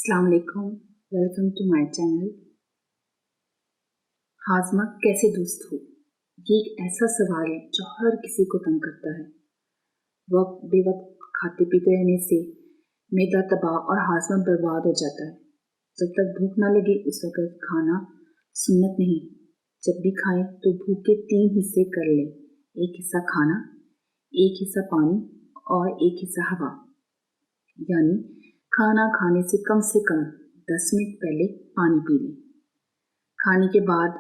अस्सलाम वालेकुम, welcome to my channel. हाजमा कैसे दुरुस्त हो, ये एक ऐसा सवाल है जो हर किसी को तंग करता है। वक्त बेवक्त खाते पीते रहने से मैदा तबाह और हाजमा बर्बाद हो जाता है। जब तक भूख ना लगे उस वक्त खाना सुन्नत नहीं। जब भी खाएं तो भूख के 3 हिस्से कर लें, एक हिस्सा खाना, एक हिस्सा पानी और एक हिस्सा हवा। यानी खाना खाने से कम 10 मिनट पहले पानी पी लें। खाने के बाद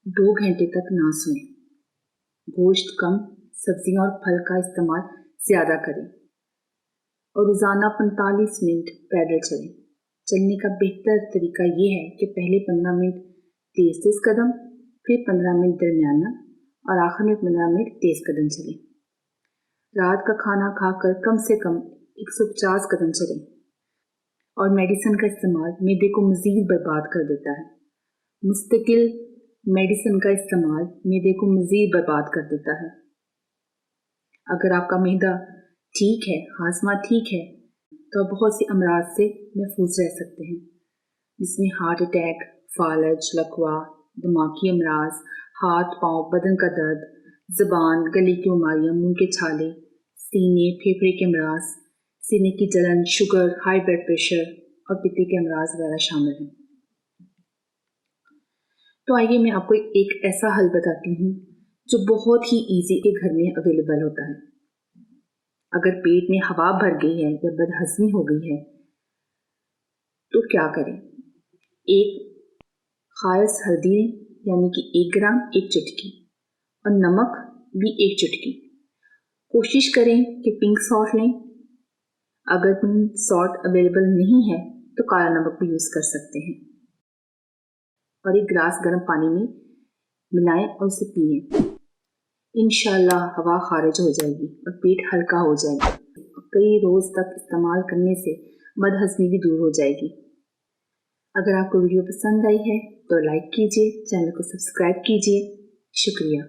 2 घंटे तक ना सोएं। गोश्त कम, सब्जियां और फल का इस्तेमाल ज़्यादा करें और रोज़ाना 45 मिनट पैदल चलें। चलने का बेहतर तरीका ये है कि पहले 15 मिनट तेज़ कदम, फिर 15 मिनट दरमियाना और आखिर में 15 मिनट तेज़ कदम चलें। रात का खाना खाकर कम से कम 150 कदम चलें। और मेडिसिन का इस्तेमाल मैदे को मज़ीद बर्बाद कर देता है। मुस्तकिल मेडिसिन का इस्तेमाल मैदे को मज़ीद बर्बाद कर देता है। अगर आपका मैदा ठीक है, हाजमा ठीक है, तो बहुत सी अमराज से महफूज रह सकते हैं, जिसमें हार्ट अटैक, फालज, लकवा, दिमागी अमराज, हाथ पाँव बदन का दर्द, ज़ुबान, गले की बीमारियाँ, मुंह के छाले, सीने फेफड़े के अमराज, सीने की जलन, शुगर, हाई ब्लड प्रेशर और पित्त के अमराज वगैरह शामिल हैं। तो आइए मैं आपको एक ऐसा हल बताती हूँ जो बहुत ही इजी के घर में अवेलेबल होता है। अगर पेट में हवा भर गई है या बदहज़मी हो गई है तो क्या करें? एक खालिस हल्दी यानी कि 1 ग्राम 1 चुटकी और नमक भी 1 चुटकी। कोशिश करें कि पिंक सॉल्ट लें। अगर पिंक सॉल्ट अवेलेबल नहीं है तो काला नमक भी यूज़ कर सकते हैं और 1 गिलास गर्म पानी में मिलाएं और उसे पिएं। इंशाल्लाह हवा खारिज हो जाएगी और पेट हल्का हो जाएगा। कई रोज़ तक इस्तेमाल करने से बदहज़मी भी दूर हो जाएगी। अगर आपको वीडियो पसंद आई है तो लाइक कीजिए, चैनल को सब्सक्राइब कीजिए। शुक्रिया।